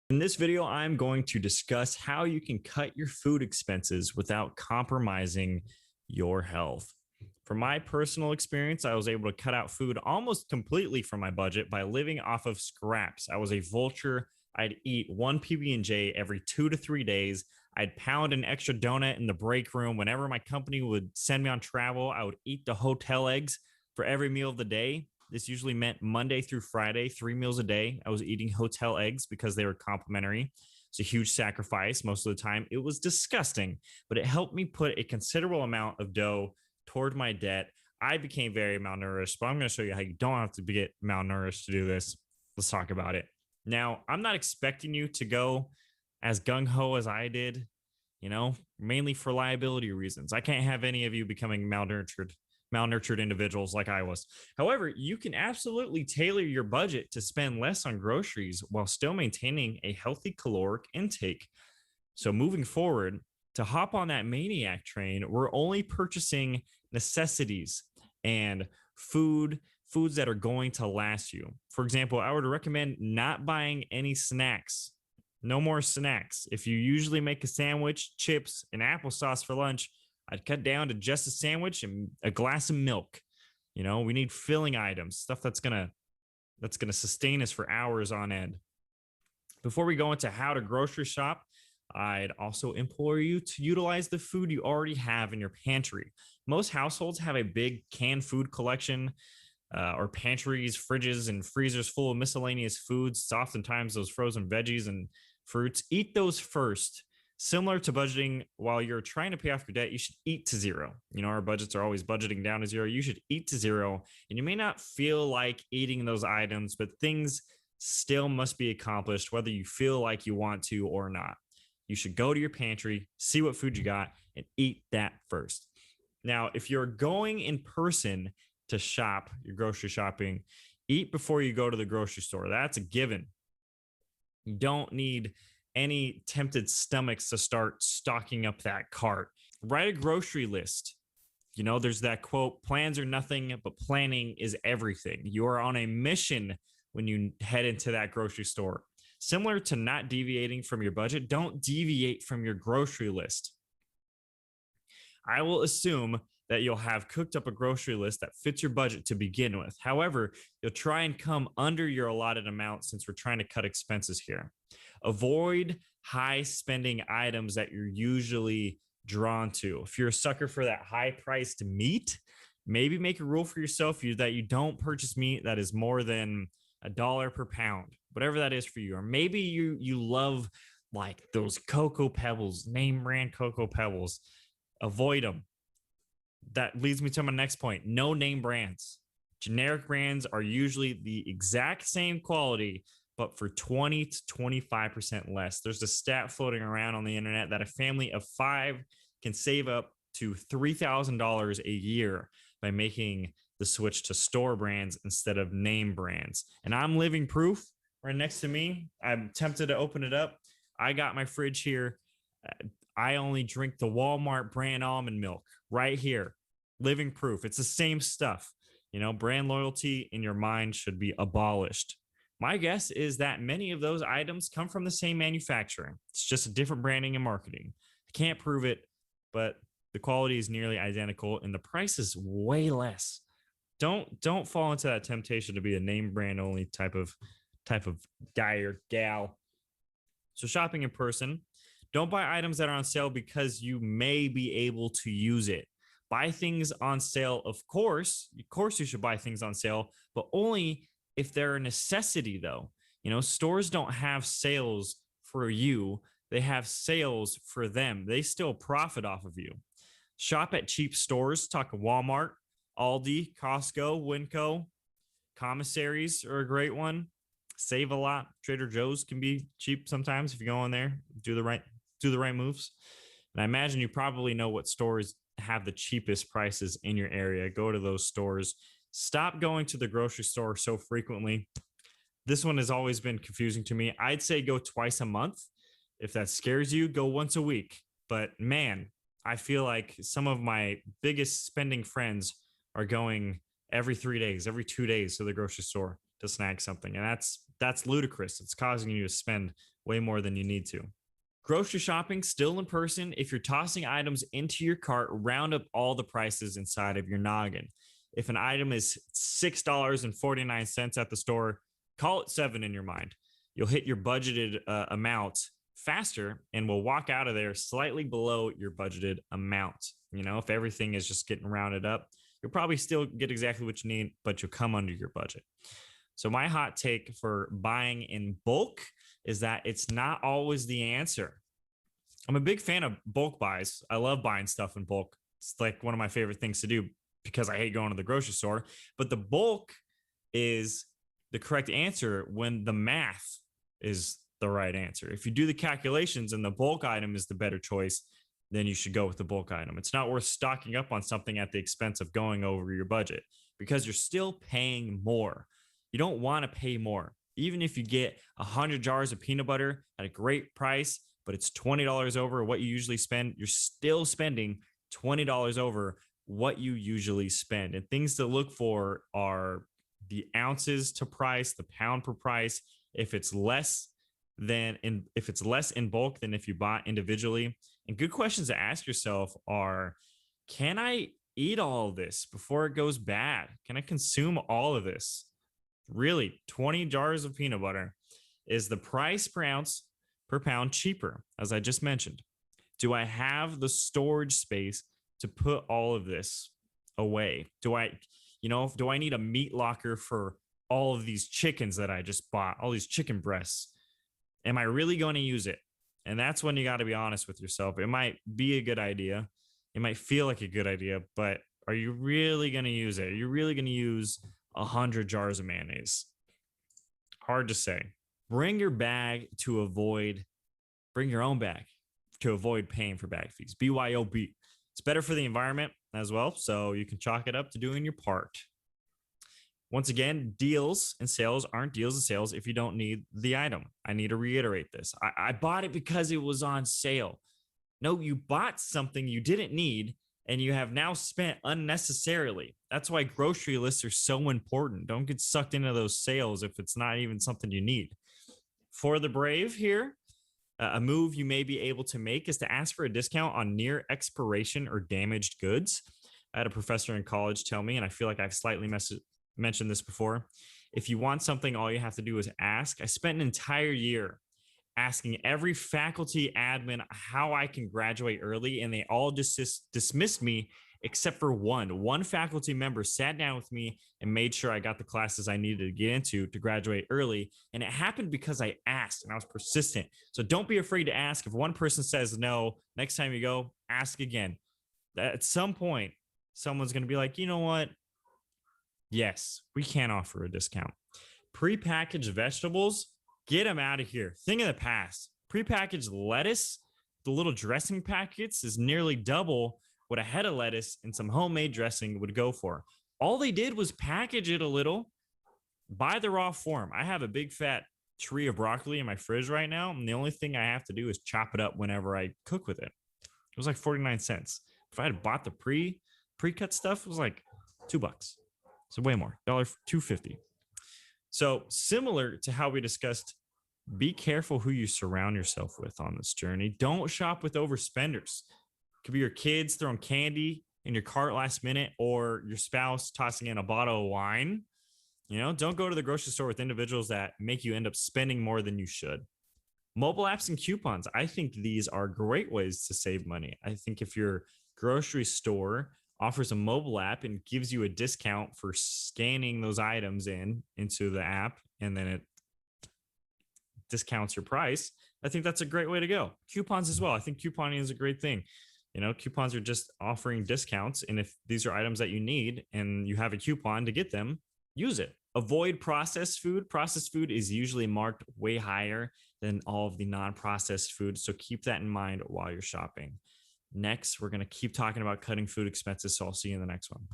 In this video, I'm going to discuss how you can cut your food expenses without compromising your health. From my personal experience, I was able to cut out food almost completely from my budget by living off of scraps. I was a vulture. I'd eat one PB&J every 2 to 3 days. I'd pound an extra donut in the break room. Whenever my company would send me on travel, I would eat the hotel eggs for every meal of the day. This usually meant Monday through Friday, 3 meals a day. I was eating hotel eggs because they were complimentary. It's a huge sacrifice most of the time. It was disgusting, but it helped me put a considerable amount of dough toward my debt. I became very malnourished, but I'm going to show you how you don't have to get malnourished to do this. Let's talk about it. Now, I'm not expecting you to go as gung ho as I did, mainly for liability reasons. I can't have any of you becoming malnurtured individuals like I was. However, you can absolutely tailor your budget to spend less on groceries while still maintaining a healthy caloric intake. So, moving forward, to hop on that maniac train, we're only purchasing necessities and foods that are going to last you. For example, I would recommend not buying any snacks. No more snacks. If you usually make a sandwich, chips, and applesauce for lunch, I'd cut down to just a sandwich and a glass of milk. We need filling items, stuff that's gonna sustain us for hours on end. Before we go into how to grocery shop, I'd also implore you to utilize the food you already have in your pantry. Most households have a big canned food collection, or pantries, fridges, and freezers full of miscellaneous foods. Oftentimes, those frozen veggies and fruits. Eat those first. Similar to budgeting, while you're trying to pay off your debt, you should eat to zero. Our budgets are always budgeting down to zero. You should eat to zero. And you may not feel like eating those items, but things still must be accomplished, whether you feel like you want to or not. You should go to your pantry, see what food you got, and eat that first. Now, if you're going in person to shop, your grocery shopping, eat before you go to the grocery store. That's a given. You don't need any tempted stomachs to start stocking up that cart. Write a grocery list. There's that quote, plans are nothing, but planning is everything. You are on a mission when you head into that grocery store. Similar to not deviating from your budget, don't deviate from your grocery list. I will assume that you'll have cooked up a grocery list that fits your budget to begin with. However, you'll try and come under your allotted amount since we're trying to cut expenses here. Avoid high spending items that you're usually drawn to. If you're a sucker for that high priced meat, maybe make a rule for yourself that you don't purchase meat that is more than $1 per pound, whatever that is for you. Or maybe you love like those Cocoa Pebbles, name brand Cocoa Pebbles. Avoid them. That leads me to my next point. No name brands. Generic brands are usually the exact same quality, but for 20 to 25% less. There's a stat floating around on the internet that a family of 5 can save up to $3,000 a year by making the switch to store brands instead of name brands. And I'm living proof. Right next to me, I'm tempted to open it up. I got my fridge here. I only drink the Walmart brand almond milk right here. Living proof. It's the same stuff. Brand loyalty in your mind should be abolished. My guess is that many of those items come from the same manufacturer. It's just a different branding and marketing. I can't prove it, but the quality is nearly identical and the price is way less. Don't fall into that temptation to be a name brand only type of guy or gal. So shopping in person, don't buy items that are on sale because you may be able to use it. Buy things on sale, of course. Of course, you should buy things on sale, but only if they're a necessity, though. Stores don't have sales for you, they have sales for them. They still profit off of you. Shop at cheap stores. Talk Walmart, Aldi, Costco, Winco. Commissaries are a great one. Save a lot. Trader Joe's can be cheap sometimes if you go in there, do the right moves. And I imagine you probably know what stores have the cheapest prices in your area. Go to those stores. Stop going to the grocery store so frequently. This one has always been confusing to me. I'd say go twice a month. If that scares you, go once a week. But man, I feel like some of my biggest spending friends are going every 3 days, every 2 days to the grocery store to snag something. And that's ludicrous. It's causing you to spend way more than you need to. Grocery shopping still in person. If you're tossing items into your cart, round up all the prices inside of your noggin. If an item is $6.49 at the store, call it $7 in your mind. You'll hit your budgeted amount faster and will walk out of there slightly below your budgeted amount. If everything is just getting rounded up, you'll probably still get exactly what you need, but you'll come under your budget. So my hot take for buying in bulk is that it's not always the answer. I'm a big fan of bulk buys. I love buying stuff in bulk. It's like one of my favorite things to do because I hate going to the grocery store. But the bulk is the correct answer when the math is the right answer. If you do the calculations and the bulk item is the better choice, then you should go with the bulk item. It's not worth stocking up on something at the expense of going over your budget because you're still paying more. You don't want to pay more. Even if you get 100 jars of peanut butter at a great price, but it's $20 over what you usually spend, you're still spending $20 over what you usually spend. And things to look for are the ounces to price, the pound per price. If it's less in bulk than if you bought individually. And good questions to ask yourself are, can I eat all of this before it goes bad? Can I consume all of this? Really, 20 jars of peanut butter. Is the price per ounce per pound cheaper, as I just mentioned? Do I have the storage space to put all of this away? Do I need a meat locker for all of these chickens that I just bought, all these chicken breasts? Am I really going to use it? And that's when you got to be honest with yourself. It might be a good idea. It might feel like a good idea, but are you really going to use it? Are you really going to use 100 jars of mayonnaise? Hard to say. Bring your own bag to avoid paying for bag fees. BYOB. It's better for the environment as well, so you can chalk it up to doing your part. Once again, deals and sales aren't deals and sales if you don't need the item. I need to reiterate this. I bought it because it was on sale. No, you bought something you didn't need and you have now spent unnecessarily. That's why grocery lists are so important. Don't get sucked into those sales if it's not even something you need. For the brave here, a move you may be able to make is to ask for a discount on near expiration or damaged goods. I had a professor in college tell me, and I feel like I've slightly mentioned this before. If you want something, all you have to do is ask. I spent an entire year asking every faculty admin how I can graduate early, and they all dismissed me except for one. One faculty member sat down with me and made sure I got the classes I needed to get into to graduate early. And it happened because I asked and I was persistent. So don't be afraid to ask. If one person says no, next time you go, ask again. At some point, someone's going to be like, you know what? Yes, we can offer a discount. Prepackaged vegetables, get them out of here. Thing of the past. Prepackaged lettuce, the little dressing packets, is nearly double what a head of lettuce and some homemade dressing would go for. All they did was package it a little, buy the raw form. I have a big fat tree of broccoli in my fridge right now, and the only thing I have to do is chop it up whenever I cook with it. It was like 49 cents. If I had bought the pre-cut stuff, it was like $2. So way more, $2.50. So similar to how we discussed, be careful who you surround yourself with on this journey. Don't shop with overspenders. It could be your kids throwing candy in your cart last minute, or your spouse tossing in a bottle of wine. Don't go to the grocery store with individuals that make you end up spending more than you should. Mobile apps and coupons. I think these are great ways to save money. I think if your grocery store offers a mobile app and gives you a discount for scanning those items into the app, and then it discounts your price, I think that's a great way to go. Coupons as well. I think couponing is a great thing. Coupons are just offering discounts. And if these are items that you need and you have a coupon to get them, use it. Avoid processed food. Processed food is usually marked way higher than all of the non-processed food. So keep that in mind while you're shopping. Next, we're going to keep talking about cutting food expenses. So I'll see you in the next one.